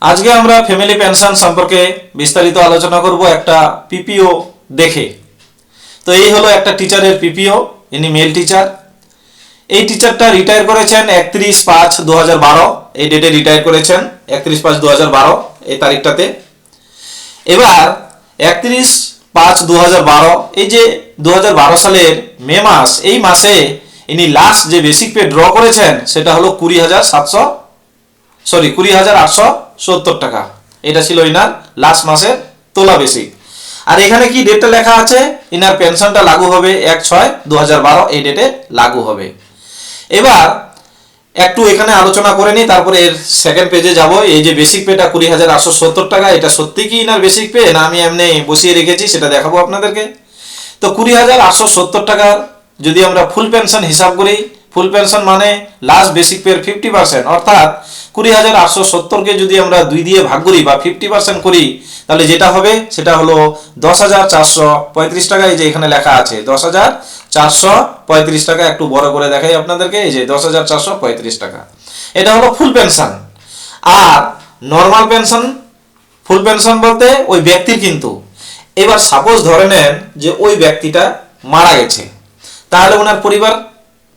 আজকে আমরা family pension সম্পর্কে বিস্তারিত আলোচনা করব একটা পিপিও দেখে। তো এই হলো একটা টিচারের পিপিও, ইনি মেল টিচার। এই টিচারটা রিটায়ার করেছেন 31/5/2012, এই ডেটে রিটায়ার করেছেন 31/5/2012 এই তারিখটাতে। এবার 31/5/2012, এই যে 2012 সালের মে মাস, এই মাসে ইনি লাস্ট যে বেসিক পে ড্র করেছেন সেটা হলো 20,870 টাকা। এটা ছিল ইনার লাস্ট মাসের তোলা বেসিক। আর এখানে কি ডেটটা লেখা আছে, ইনার পেনশনটা লাগু হবে 1/6/2012, এই ডেটে লাগু হবে। এবার একটু এখানে আলোচনা করে নিই, তারপরে এর সেকেন্ড পেজে যাব। এই যে বেসিক পেটা 20,870 টাকা, এটা সত্যি কি ইনার বেসিক পে না আমি এমনি বসিয়ে রেখেছি সেটা দেখাবো আপনাদেরকে। তো 20,870 টাকা যদি আমরা ফুল পেনশন হিসাব করি, ফুল পেনশন মানে লাস্ট বেসিক পের 50%, অর্থাৎ 20,870কে যদি আমরা 2 দিয়ে ভাগ করি বা 50% করি, তাহলে যেটা হবে সেটা হলো 10,435 টাকা। এই যে এখানে লেখা আছে 10,435 টাকা, একটু বড় করে দেখাই আপনাদেরকে। এই যে 10,435 টাকা, এটা হলো ফুল পেনশন। আর নর্মাল পেনশন, ফুল পেনশন বলতে ওই ব্যক্তির কিন্তু। এবার সাপোজ ধরে নেন যে ওই ব্যক্তিটা মারা গেছে, তাহলে ওনার পরিবার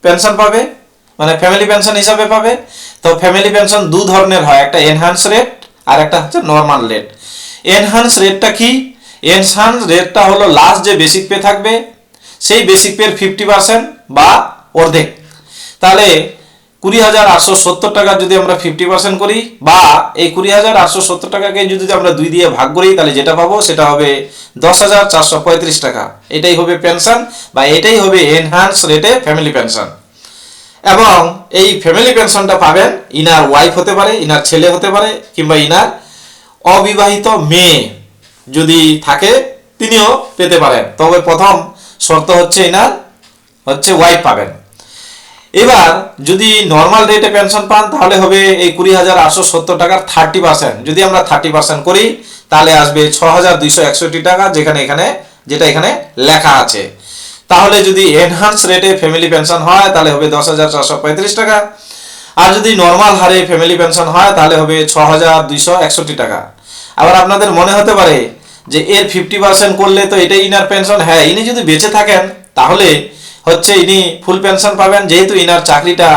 পেনশন পাবে, মানে ফ্যামিলি পেনশন হিসাবে পাবে। তো ফ্যামিলি পেনশন দু ধরনের হয়, একটা এনহান্স রেট আর একটা হচ্ছে নর্মাল রেট। এনহান্স রেটটা কি? এনহান্স রেটটা হলো লাস্ট যে বেসিক পে থাকবে সেই বেসিক পের 50% বা অর্ধেক। তাহলে 20,870 টাকা যদি আমরা 50% করি, বা এই 20,870 টাকাকে যদি আমরা 2 দিয়ে ভাগ করি, তাহলে যেটা পাবো সেটা হবে 10,435 টাকা। এটাই হবে পেনশন, বা এটাই হবে এনহান্স রেটে ফ্যামিলি পেনশন। এবং এই ফ্যামিলি পেনশনটা পাবেন, ইনার ওয়াইফ হতে পারে, ইনার ছেলে হতে পারে, কিংবা ইনার অবিবাহিত মেয়ে যদি থাকে তিনিও পেতে পারেন। তবে প্রথম শর্ত হচ্ছে ইনার ওয়াইফ পাবেন। এবার যদি নর্মাল রেটে পেনশন পান তাহলে হবে এই 20,870 টাকার 30%। যদি আমরা 30% করি তাহলে আসবে 6,261 টাকা, যেটা এখানে লেখা আছে। তাহলে যদি এনহান্স রেটে ফ্যামিলি পেনশন হয় তাহলে হবে 10,435 টাকা, আর যদি নর্মাল হারে ফ্যামিলি পেনশন হয় তাহলে হবে 6,261 টাকা। আবার আপনাদের মনে হতে পারে যে এর 50% করলে তো এটাই ইনার পেনশন। হ্যাঁ, ইনি যদি বেঁচে থাকেন তাহলে ইনি ফুল পেনশন পাবেন, যেহেতু ইনার চাকরিটা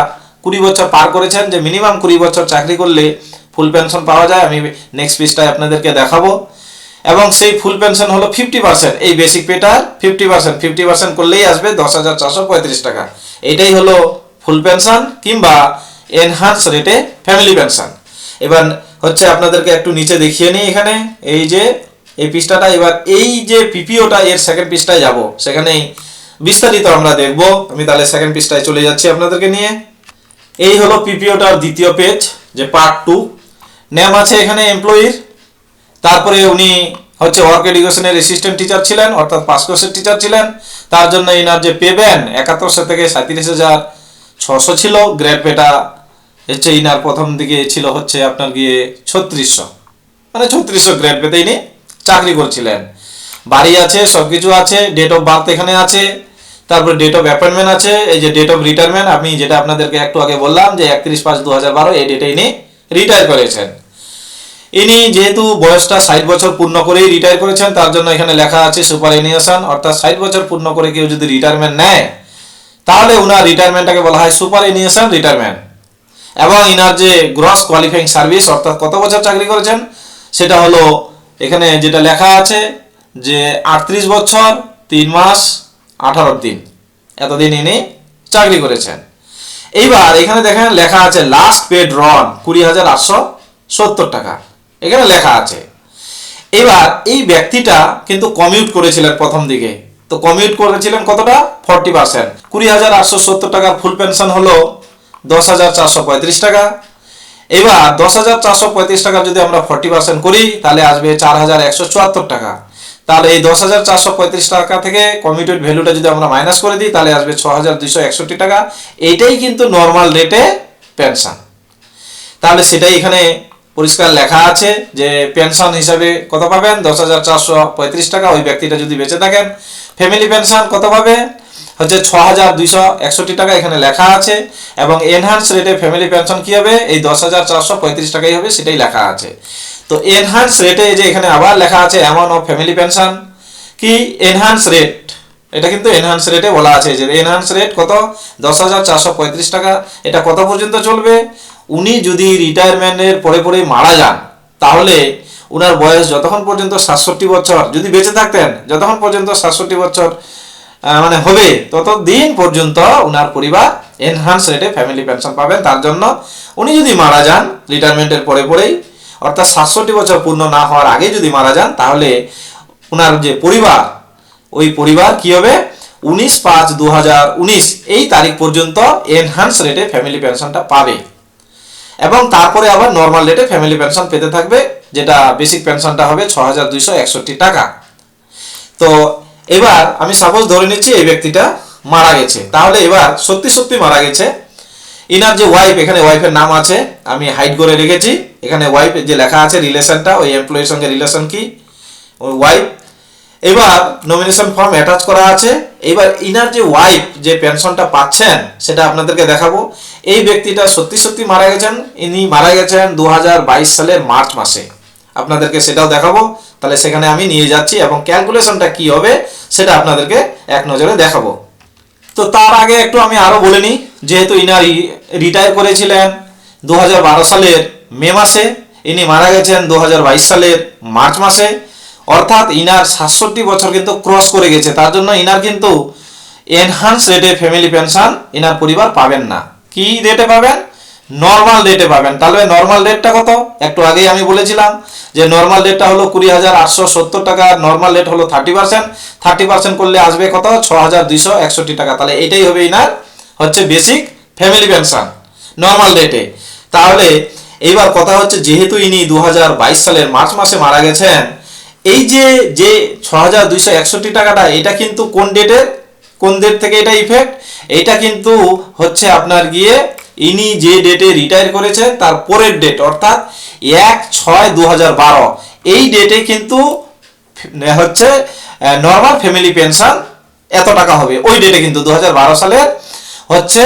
20 বছর পার করেছেন, যে মিনিমাম 20 বছর চাকরি করলে ফুল পেনশন পাওয়া যায়। আমি নেক্সট পেজটায় আপনাদেরকে দেখাবো। এবং সেই ফুল পেনশন হলো 50%, এই বেসিক পেটার 50% করলেই আসবে 10,435 টাকা। এটাই হলো ফুল পেনশন কিংবা এনহান্স রেটে ফ্যামিলি পেনশন। এবার আপনাদেরকে একটু নিচে দেখিয়ে নিই, এখানে এই যে এই পৃষ্ঠাটা। এবার এই যে পিপিওটা এর সেকেন্ড পৃষ্ঠায় যাব, সেখানেই বিস্তারিত আমরা দেখব। আমি তাহলে সেকেন্ড পৃষ্ঠায় চলে যাচ্ছি আপনাদেরকে নিয়ে। এই হলো পিপিওটার দ্বিতীয় পেজ, যে পার্ট 2। নেম আছে এখানে এমপ্লয়ির, তারপরে উনি ওয়ার্ক এডুকেশনের অ্যাসিস্ট্যান্ট টিচার ছিলেন, অর্থাৎ পাস কোর্সের টিচার ছিলেন। তার জন্য ইনার যে পে ব্যান্ড 7100 থেকে 37,600 ছিল। গ্রেড পেটা ইনার প্রথম দিকে ছিল আপনার গিয়ে 3600, মানে 3600 গ্রেড পেতে ইনি চাকরি করছিলেন। বাড়ি আছে, সবকিছু আছে, ডেট অফ বার্থ এখানে আছে, তারপর ডেট অফ অ্যাপয়েন্টমেন্ট আছে, এই যে ডেট অফ রিটায়ারমেন্ট আমি যেটা আপনাদেরকে একটু আগে বললাম যে 31/5/2012 এই ডেটে ইনি রিটায়ার করেছেন। ইনি যেহেতু বয়সটা 60 বছর পূর্ণ করেই রিটায়ার করেছেন, তার জন্য এখানে লেখা আছে সুপারএনিউশন, অর্থাৎ 60 বছর পূর্ণ করে কেউ যদি রিটায়ারমেন্ট নেয় তাহলে উনার রিটায়ারমেন্টটাকে বলা হয় সুপারএনিউশন রিটায়ারমেন্ট। এবং ইনার যে গ্রস কোয়ালিফাইং সার্ভিস, অর্থাৎ কত বছর চাকরি করেছেন সেটা হলো এখানে যেটা লেখা আছে যে 38 বছর 3 মাস 18 দিন, এতদিন ইনি চাকরি করেছেন। এইবার এখানে দেখেন লেখা আছে লাস্ট পেড রন 20,870 টাকা, এখানে লেখা আছে। এবার এই ব্যক্তিটা কিন্তু কমিউট করেছিলেন প্রথম দিকে। তো কমিউট করেছিলেন কতটা? 40%। 20,870 টাকার ফুল পেনশন হলো 10,435 টাকা। এবার 10,435 টাকা যদি আমরা 40% করি তাহলে আসবে 4,174 টাকা। তাহলে এই 10,435 টাকা থেকে কমিউটেড ভ্যালুটা যদি আমরা মাইনাস করে দিই তাহলে আসবে 6,261 টাকা। এইটাই কিন্তু নর্মাল রেটে পেনশন। তাহলে সেটাই এখানে পরিষ্কার লেখা আছে যে পেনশন হিসাবে কত পাবেন? 10,435 টাকা। ওই ব্যক্তিটা যদি বেঁচে থাকেন ফ্যামিলি পেনশন কত পাবে? হচ্ছে 6261 টাকা এখানে লেখা আছে, এবং এনহান্স রেটে ফ্যামিলি পেনশন কি হবে, এই 10,435 টাকাই হবে, সেটাই লেখা আছে। তো এনহান্স রেটে যে এখানে আবার লেখা আছে অ্যামাউন্ট অফ ফ্যামিলি পেনশন, কি এনহান্স রেট, এটা কিন্তু এনহান্স রেটে বলা আছে যে এনহান্স রেট কত, 10,435 টাকা। এটা কত পর্যন্ত চলবে, উনি যদি রিটায়ারমেন্টের পরে পরে মারা যান, তাহলে উনার বয়স যতক্ষণ পর্যন্ত 67 বছর, যদি বেঁচে থাকতেন যতক্ষণ পর্যন্ত 67 বছর মানে হবে, ততদিন পর্যন্ত উনার পরিবার এনহান্স রেটে ফ্যামিলি পেনশন পাবেন। তার জন্য উনি যদি মারা যান রিটায়ারমেন্টের পরে পরেই, অর্থাৎ 67 বছর পূর্ণ না হওয়ার আগে যদি মারা যান, তাহলে উনার যে পরিবার, ওই পরিবার কি হবে, 19/5/2019 এই তারিখ পর্যন্ত এনহান্স রেটে ফ্যামিলি পেনশনটা পাবে, এবং তারপরে আবার নর্মাল রেটে ফ্যামিলি পেনশন পেতে থাকবে, যেটা বেসিক পেনশনটা হবে 6261 টাকা। তো এবার আমি সাপোজ ধরে নিচ্ছি এই ব্যক্তিটা মারা গেছে, তাহলে এবার সত্যি সত্যি মারা গেছে, ইনার যে ওয়াইফ, এখানে ওয়াইফের নাম আছে, আমি হাইড করে রেখেছি, এখানে ওয়াইফ যে লেখা আছে রিলেশনটা, ওই এমপ্লয়ির সঙ্গে রিলেশন কি, ওই ওয়াইফ। এবার নমিনেশন ফর্ম অ্যাটাচ করা আছে। এবার ইনার যে ওয়াইফ যে পেনশনটা পাচ্ছেন সেটা আপনাদেরকে দেখাবো। এই ব্যক্তিটা সত্যি সত্যি মারা গেছেন, ইনি মারা গেছেন 2022 সালের মার্চ মাসে, আপনাদেরকে সেটাও দেখাবো। তাহলে সেখানে আমি নিয়ে যাচ্ছি এবং ক্যালকুলেশনটা কি হবে সেটা আপনাদেরকে এক নজরে দেখাবো। তো তার আগে একটু আমি আরো বলে নিই, যেহেতু ইনার রিটায়ার করেছিলেন 2012 সালের মে মাসে, ইনি মারা গেছেন 2022 সালের মার্চ মাসে, অর্থাৎ ইনার 67 বছর কিন্তু ক্রস করে গেছে। তার জন্য ইনার কিন্তু এনহান্স রেটে ফ্যামিলি পেনশন ইনার পরিবার পাবেন না। কি রেটে পাবেন, নর্মাল রেটে পাবেন। তাহলে নর্মাল রেটটা কত, একটু আগেই আমি বলেছিলাম যে নর্মাল রেটটা হলো 20,870 টাকা, নর্মাল রেট হলো 30%, 30% করলে আসবে কত, 6261 টাকা। তাহলে এটাই হবে ইনার হচ্ছে বেসিক ফ্যামিলি পেনশন নর্মাল রেটে। তাহলে এইবার কথা হচ্ছে, যেহেতু ইনি 2022 সালের মার্চ মাসে মারা গেছেন, এই যে 6261 টাকাটা, এটা কিন্তু কোন ডেটের, কোন ডেট থেকে এটা ইফেক্ট, এটা কিন্তু হচ্ছে আপনার গিয়ে ইনি যে ডেটে রিটায়ার করেছেন তার পরের ডেট, অর্থাৎ 1/6/2012 এই ডেটে কিন্তু হচ্ছে নর্মাল ফ্যামিলি পেনশন এত টাকা হবে। ওই ডেটে কিন্তু 2012 সালের হচ্ছে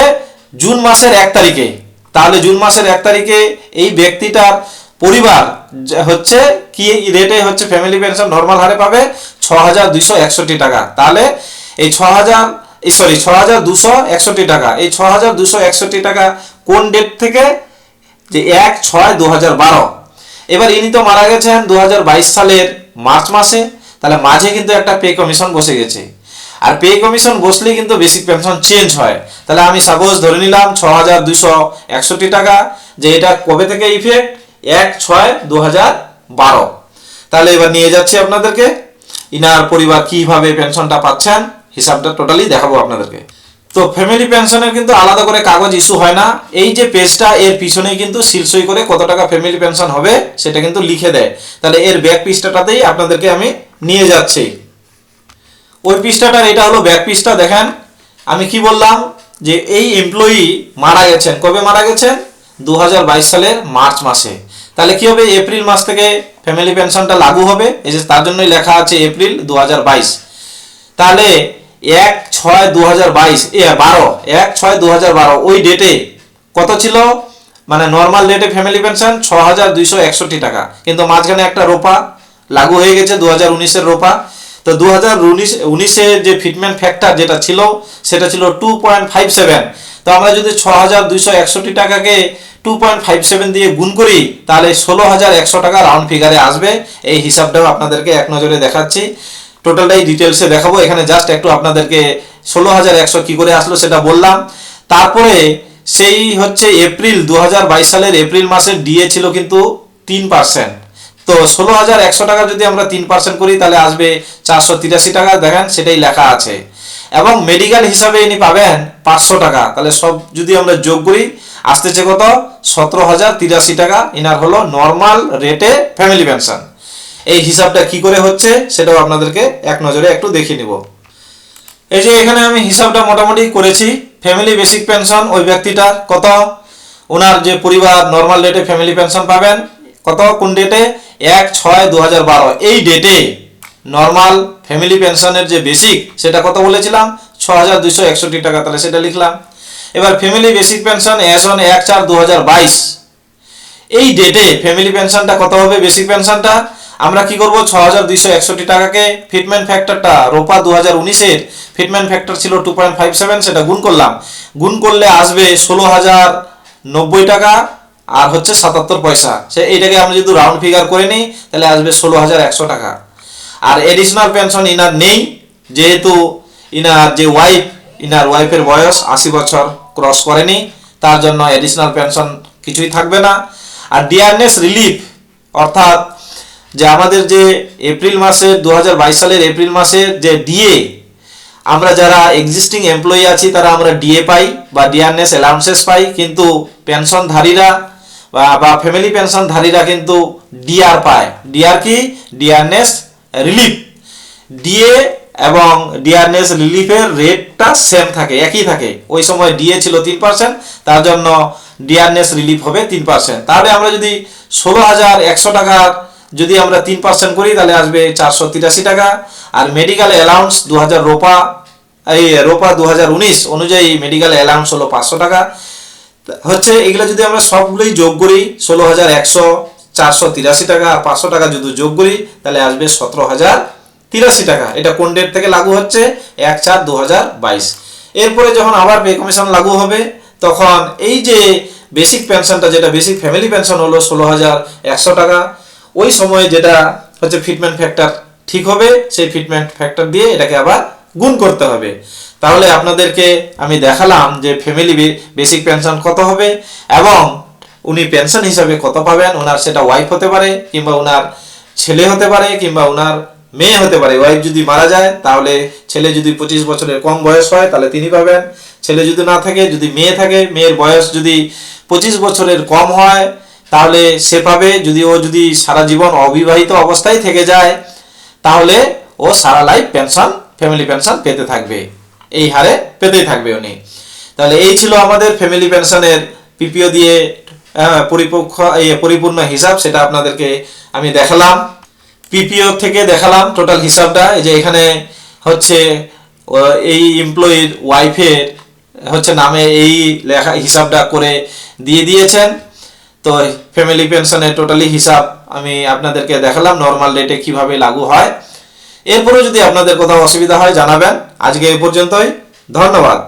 জুন মাসের 1 তারিখে। তাহলে জুন মাসের 1 তারিখে এই ব্যক্তিটার পরিবার হচ্ছে কি রেটে হচ্ছে ফ্যামিলি পেনশন নর্মাল হারে পাবে, 6261 টাকা। তাহলে এই 6261 টাকা, এই 6261 টাকা কোন ডেট থেকে, যে 1/6/2012। এবার ইনি তো মারা গেছেন 2022 সালের মার্চ মাসে, তাহলে মাঝে কিন্তু একটা পে কমিশন বসে গেছে, আর পে কমিশন বসলেই কিন্তু বেসিক পেনশন চেঞ্জ হয়। তাহলে আমি সাপোজ ধরে নিলাম 6261 টাকা, যে এটা কবে থেকে ইফেক্ট, 1/6/2012। তাহলে এবার নিয়ে যাচ্ছি আপনাদেরকে, ইনার পরিবার কিভাবে পেনশনটা পাচ্ছেন হিসাবটা টোটালি দেখাবো আপনাদেরকে। তো ফ্যামিলি পেনশনের কিন্তু আলাদা করে কাগজ ইস্যু হয় না, এই যে পেজটা এর পিছনেই কিন্তু সিলসই করে কত টাকা ফ্যামিলি পেনশন হবে সেটা কিন্তু লিখে দেয়। তাহলে এর ব্যাক পৃষ্ঠাটাতেই আপনাদেরকে আমি নিয়ে যাচ্ছি। ওই পৃষ্ঠাটার এটা হলো ব্যাক পৃষ্ঠা। দেখেন আমি কি বললাম, যে এই এমপ্লয়ি মারা গেছেন, কবে মারা গেছেন, 2022 সালের মার্চ মাসে। তাহলে কি হবে, এপ্রিল মাস থেকে ফ্যামিলি পেনশনটা লাগু হবে, এই যে তার জন্যই লেখা আছে এপ্রিল 2022। তাহলে 1/6/2022 1/6/2012 ওই ডেটে কত ছিল, মানে নর্মাল ডেটে ফ্যামিলি পেনশন 6261 টাকা, কিন্তু মাঝখানে একটা রোপা লাগু হয়ে গেছে 2019-এর রোপা। তো 2019-এর যে ফিটমেন্ট ফ্যাক্টর যেটা ছিল সেটা ছিল 2.57। তো আমরা যদি 6261 টাকাকে 2.57 দিয়ে গুণ করি, তাহলে 16,100 টাকা রাউন্ড ফিগারে আসবে। এই হিসাবটাও আপনাদেরকে এক নজরে দেখাচ্ছি, টোটালটাই ডিটেলসে দেখাবো। এখানে জাস্ট একটু আপনাদেরকে 16,100 কি করে আসলো সেটা বললাম। তারপরে সেই হচ্ছে এপ্রিল 2022 সালের এপ্রিল মাসের ডিএ ছিল কিন্তু 3%। তো 16,100 টাকা যদি আমরা 3% করি তাহলে আসবে 483 টাকা, দেখেন সেটাই লেখা আছে। এবং মেডিকেল হিসাবে ইনি পাবেন 500 টাকা। তাহলে সব যদি আমরা যোগ করি আসতেছে কত, 17,083 টাকা ইনার হলো নর্মাল রেটে ফ্যামিলি পেনশন। এই হিসাবটা কি করে হচ্ছে সেটাও আপনাদেরকে এক নজরে একটু দেখিয়ে নিব। এই যে এখানে আমি হিসাবটা মোটামুটি করেছি। ফ্যামিলি বেসিক পেনশন ওই ব্যক্তিটার কত, ওনার যে পরিবার নর্মাল রেটে ফ্যামিলি পেনশন পাবেন কত, কোন ডেটে, 1/6/2012 এই ডেটে নর্মাল ফ্যামিলি পেনশনের যে বেসিক সেটা কত বলেছিলাম, 6261 টাকা, তাহলে সেটা লিখলাম। এবার family basic pension as on 1/4/2022, এই ডেটে ফ্যামিলি পেনশনটা কত হবে? বেসিক পেনশনটা আমরা কি করব, 6261 টাকাকে ফিটমেন্ট ফ্যাক্টরটা রোপা 2019-এর ফিটমেন্ট ফ্যাক্টর ছিল 2.57, সেটা গুণ করলাম। গুণ করলে আসবে 16,090 টাকা আর হচ্ছে 77 পয়সা। সে এইটাকে আমরা যদি রাউন্ড ফিগার করে নিই তাহলে আসবে 16,100 টাকা। আর এডিশনাল পেনশন ইনার নেই, যেহেতু ইনার যে ইনার ওয়াইফের বয়স 80 বছর ক্রস করেনি, তার জন্য এডিশনাল পেনশন কিছুই থাকবে না। আর ডিয়ারনেস রিলিফ, অর্থাৎ যে আমাদের যে এপ্রিল মাসের 2022 সালের এপ্রিল মাসের যে ডিএ, আমরা যারা এক্সিস্টিং এমপ্লয়ি আছি তারা আমরা ডিএ পাই বা ডিয়ারনেস অ্যালাউন্সেস পাই, কিন্তু পেনশনধারীরা বা ফ্যামিলি পেনশনধারীরা কিন্তু ডিআর পায়। ডিআর কি? Dearness relief. ডিএ এবং ডিয়ারনেস রিলিফের রেটটা সেম থাকে, একই থাকে। ওই সময় ডিএ ছিল 3%, তার জন্য ডিয়ারনেস রিলিফ হবে 3%। তাহলে আমরা যদি 16,100 টাকার যদি আমরা 3% করি তাহলে আসবে 483 টাকা। আর মেডিকেল অ্যালাউন্স 2000 রোপা 2019 অনুযায়ী মেডিকেল অ্যালাউন্স হলো 500 টাকা হচ্ছে। এগুলো যদি আমরা সবগুলোই যোগ করি 16,100, 483 টাকা আর 500 টাকা যদি যোগ করি তাহলে আসবে 17,083 টাকা। এটা কোন ডেট থেকে লাগু হচ্ছে? 1/4/2022। এরপরে যখন আবার পে কমিশন লাগু হবে তখন এই যে বেসিক পেনশনটা, যেটা বেসিক ফ্যামিলি পেনশন হলো 16,100 টাকা, ওই সময়ে যেটা হচ্ছে ফিটমেন্ট ফ্যাক্টর ঠিক হবে, সেই ফিটমেন্ট ফ্যাক্টর দিয়ে এটাকে আবার গুণ করতে হবে। তাহলে আপনাদেরকে আমি দেখালাম যে ফ্যামিলি বেসিক পেনশন কত হবে এবং উনি পেনশন হিসাবে কত পাবেন। ওনার সেটা ওয়াইফ হতে পারে, কিংবা ওনার ছেলে হতে পারে, কিংবা ওনার মেয়ে হতে পারে। ওয়াইফ যদি মারা যায় তাহলে ছেলে যদি 25 বছরের কম বয়স হয় তাহলে তিনি পাবেন। ছেলে যদি না থাকে, যদি মেয়ে থাকে, মেয়ের বয়স যদি 25 বছরের কম হয় তাহলে সে পাবে। যদি সারা জীবন অবিবাহিত অবস্থায় থেকে যায় তাহলে ও সারা লাইফ পেনশন, ফ্যামিলি পেনশন পেতে থাকবে, এই হারে পেতেই থাকবে উনি। তাহলে এই ছিল আমাদের ফ্যামিলি পেনশনের পিপিও দিয়ে পরিপূর্ণ হিসাব, সেটা আপনাদেরকে আমি দেখালাম। পিপিও থেকে দেখালাম টোটাল হিসাবটা। এই যে এখানে হচ্ছে এই এমপ্লয়ির ওয়াইফের হচ্ছে নামে এই লেখা হিসাবটা করে দিয়েছেন। তো ফ্যামিলি পেনশনের টোটালি হিসাব আমি আপনাদেরকে দেখালাম, নর্মাল রেটে কিভাবে লাগু হয়। এরপরে যদি আপনাদের কোথাও অসুবিধা হয় জানাবেন। আজকে এই পর্যন্তই, ধন্যবাদ।